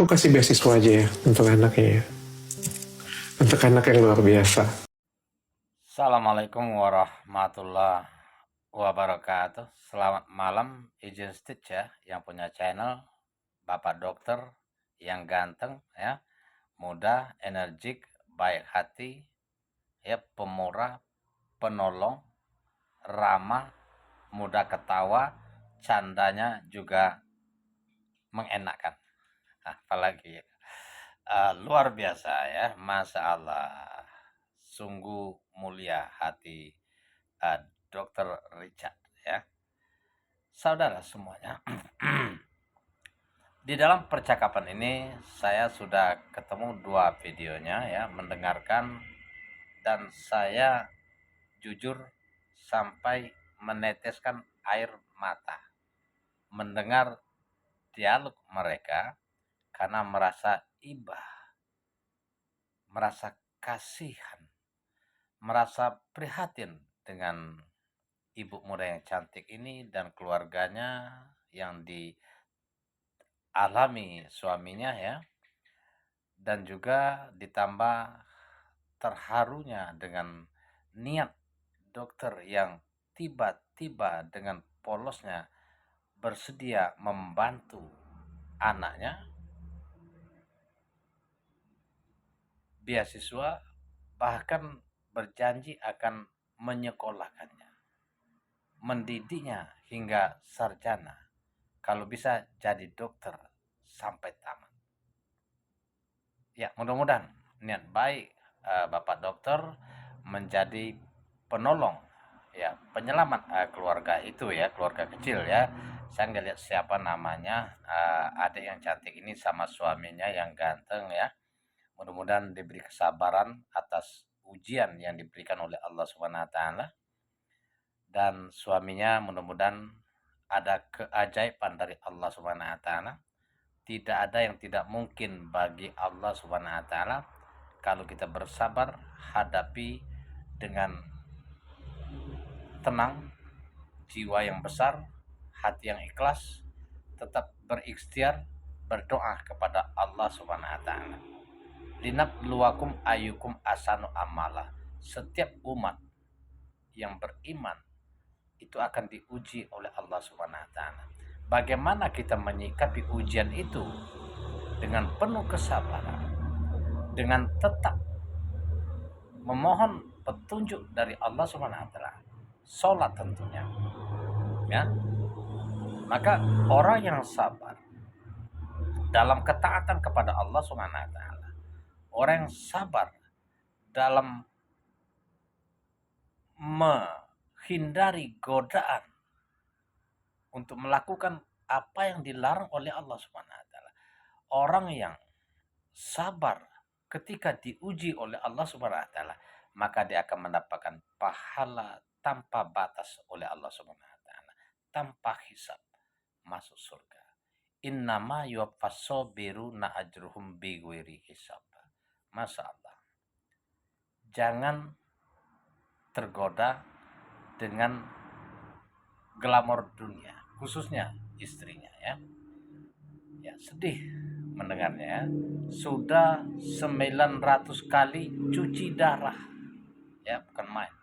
Aku kasih beasiswa aja ya untuk anaknya ya. Untuk anak yang luar biasa. Assalamualaikum warahmatullahi wabarakatuh. Selamat malam, izin stitch ya, yang punya channel Bapak Dokter yang ganteng ya, muda, energik, baik hati, ya, pemurah, penolong, ramah, mudah ketawa, candanya juga mengenakan. Apalagi luar biasa ya, Masya Allah. Sungguh mulia hati uh, Dr. Richard ya. Saudara semuanya, di dalam percakapan ini saya sudah ketemu dua videonya ya, mendengarkan, dan saya jujur sampai meneteskan air mata mendengar dialog mereka karena merasa iba, merasa kasihan, merasa prihatin dengan ibu muda yang cantik ini dan keluarganya yang dialami suaminya ya, dan juga ditambah terharunya dengan niat dokter yang tiba-tiba dengan polosnya bersedia membantu anaknya beasiswa, bahkan berjanji akan menyekolahkannya, mendidiknya hingga sarjana, kalau bisa jadi dokter sampai tamat. Ya, mudah-mudahan niat baik Bapak Dokter menjadi penolong ya, penyelamat keluarga itu ya, keluarga kecil ya. Saya nggak lihat siapa namanya, adik yang cantik ini sama suaminya yang ganteng ya. Mudah-mudahan diberi kesabaran atas ujian yang diberikan oleh Allah Subhanahu wa taala, dan suaminya mudah-mudahan ada keajaiban dari Allah Subhanahu wa taala. Tidak ada yang tidak mungkin bagi Allah Subhanahu wa taala kalau kita bersabar, hadapi dengan tenang, jiwa yang besar, hati yang ikhlas, tetap berikhtiar, berdoa kepada Allah Subhanahu wa taala. Linabluwakum ayyukum asanu amala. Setiap umat yang beriman itu akan diuji oleh Allah Subhanahu wa taala. Bagaimana kita menyikapi ujian itu? Dengan penuh kesabaran, dengan tetap memohon petunjuk dari Allah Subhanahu wa taala. Salat tentunya. Ya. Maka orang yang sabar dalam ketaatan kepada Allah Subhanahu wa taala, orang yang sabar dalam menghindari godaan untuk melakukan apa yang dilarang oleh Allah Subhanahu wa taala. Orang yang sabar ketika diuji oleh Allah Subhanahu wa taala, maka dia akan mendapatkan pahala tanpa batas oleh Allah Subhanahu wa taala, tanpa hisab, masuk surga. Innama yuwaffas sabiruna ajruhum bighairi hisab. Masya Allah. Jangan tergoda dengan glamor dunia, khususnya istrinya ya. Ya, sedih mendengarnya ya. Sudah 900 kali cuci darah. Ya, bukan main.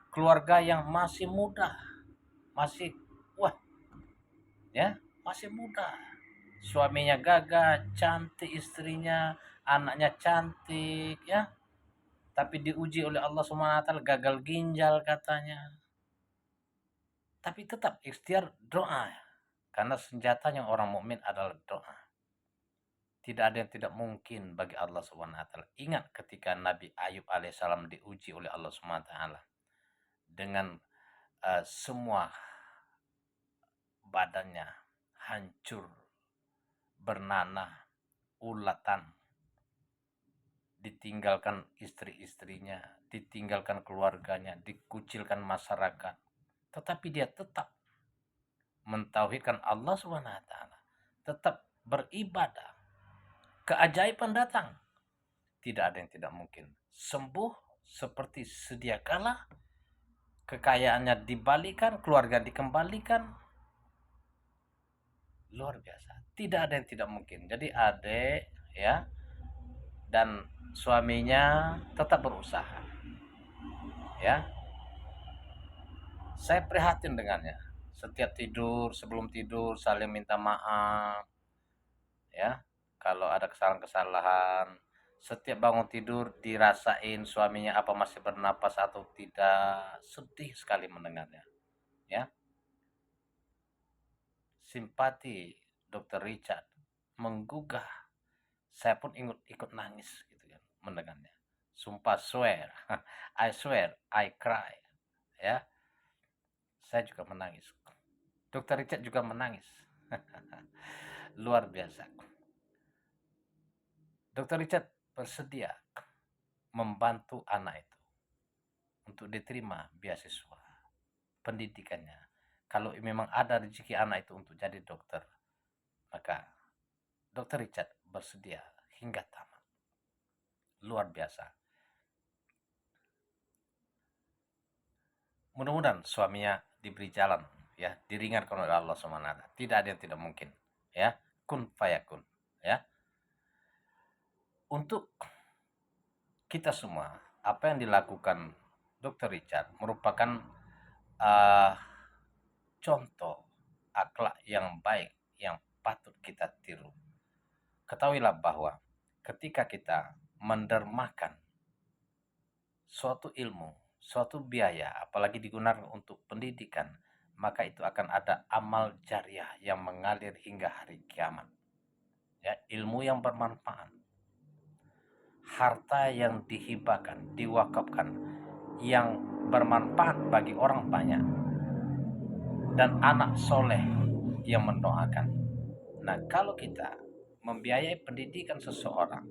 Keluarga yang masih muda, masih wah, ya, masih muda. Suaminya gagah, cantik istrinya, anaknya cantik ya. Tapi diuji oleh Allah Subhanahu wa taala, gagal ginjal katanya. Tapi tetap ikhtiar doa. Karena senjatanya orang mukmin adalah doa. Tidak ada yang tidak mungkin bagi Allah Subhanahu wa taala. Ingat ketika Nabi Ayub alaihissalam diuji oleh Allah Subhanahu wa taala dengan semua badannya hancur, bernanah, ulatan, ditinggalkan istri-istrinya, ditinggalkan keluarganya, dikucilkan masyarakat. Tetapi dia tetap mentauhidkan Allah Subhanahu wa taala, tetap beribadah. Keajaiban datang. Tidak ada yang tidak mungkin. Sembuh seperti sedia kala, kekayaannya dibalikan, keluarga dikembalikan. Luar biasa. Tidak ada yang tidak mungkin. Jadi adik ya dan suaminya tetap berusaha ya. Saya prihatin dengannya. Setiap tidur, sebelum tidur saling minta maaf ya. Kalau ada kesalahan-kesalahan, setiap bangun tidur dirasain suaminya apa masih bernapas atau tidak. Sedih sekali mendengarnya ya. Simpati Dokter Richard menggugah. Saya pun ikut nangis gitu kan mendengarnya. Sumpah swear, I swear, I cry ya. Saya juga menangis. Dokter Richard juga menangis. Luar biasa. Dokter Richard bersedia membantu anak itu untuk diterima beasiswa pendidikannya. Kalau memang ada rezeki anak itu untuk jadi dokter, maka Dokter Richard bersedia hingga tamat. Luar biasa. Mudah-mudahan suaminya diberi jalan ya, diringankan oleh Allah SWT. Tidak ada yang tidak mungkin ya. Kun fayakun ya. Untuk kita semua, apa yang dilakukan Dokter Richard merupakan uh, contoh akhlak yang baik yang patut kita tiru. Ketahuilah bahwa ketika kita mendermakan suatu ilmu, suatu biaya, apalagi digunakan untuk pendidikan, maka itu akan ada amal jariah yang mengalir hingga hari kiamat. Ya, ilmu yang bermanfaat, harta yang dihibahkan, diwakafkan, yang bermanfaat bagi orang banyak, dan anak soleh yang mendoakan. Nah, kalau kita membiayai pendidikan seseorang,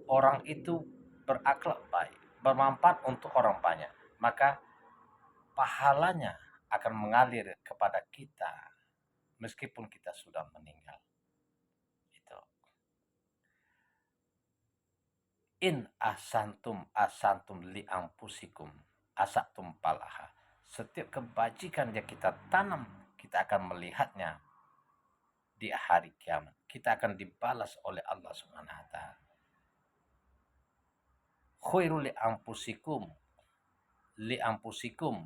orang itu berakhlak baik, bermanfaat untuk orang banyak, maka pahalanya akan mengalir kepada kita meskipun kita sudah meninggal. Itu. In asantum li ampusikum asatum palaha. Setiap kebajikan yang kita tanam, kita akan melihatnya di hari kiamat. Kita akan dibalas oleh Allah Subhanahu wa taala. Khairul li ampusikum.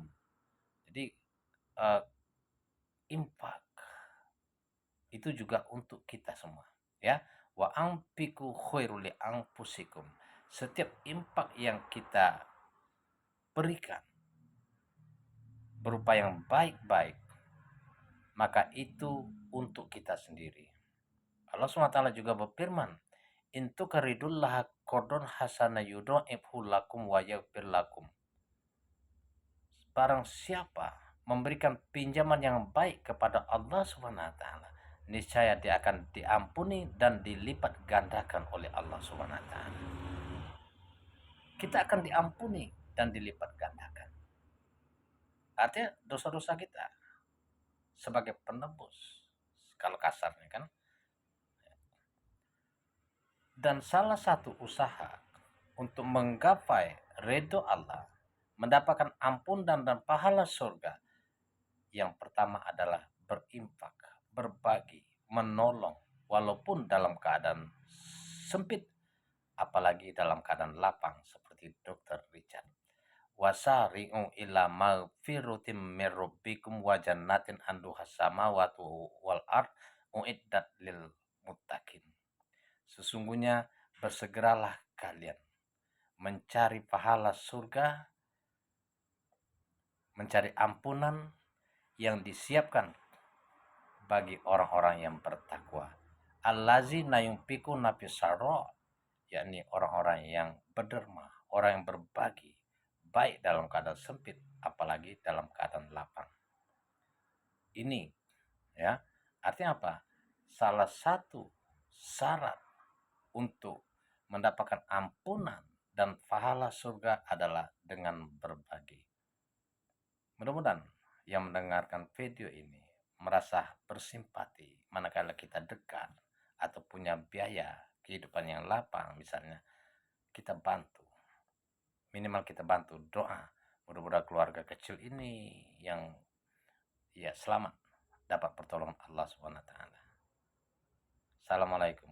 Jadi infak itu juga untuk kita semua ya. Wa ampiku khairul li ampusikum. Setiap infak yang kita berikan berupa yang baik-baik, maka itu untuk kita sendiri. Allah SWT juga berfirman, "Intu karidullah qardon hasana yudha'ifhu lakum wa yaghfir lakum." Barang siapa memberikan pinjaman yang baik kepada Allah SWT, niscaya dia akan diampuni dan dilipat gandakan oleh Allah SWT. Kita akan diampuni dan dilipat gandakan. Artinya dosa-dosa kita sebagai penebus, kalau kasarnya kan. Dan salah satu usaha untuk menggapai ridho Allah, mendapatkan ampunan dan pahala surga, yang pertama adalah berinfak, berbagi, menolong, walaupun dalam keadaan sempit, apalagi dalam keadaan lapang seperti Dokter Richard. Wasari'u ila magfiratin min rabbikum wa jannatin anduhas samawati wal ard uiddat lil muttaqin. Sesungguhnya bersegeralah kalian mencari pahala surga, mencari ampunan yang disiapkan bagi orang-orang yang bertakwa. Allazina yunfikuna fis sarra, yakni orang-orang yang berderma, orang yang berbagi, baik dalam keadaan sempit apalagi dalam keadaan lapang. Ini ya, artinya apa? Salah satu syarat untuk mendapatkan ampunan dan pahala surga adalah dengan berbagi. Mudah-mudahan yang mendengarkan video ini merasa bersimpati manakala kita dekat atau punya biaya kehidupan yang lapang, misalnya kita bantu, minimal kita bantu doa, mudah-mudahan keluarga kecil ini yang ya selamat dapat pertolongan Allah Subhanahu wa taala. Assalamualaikum.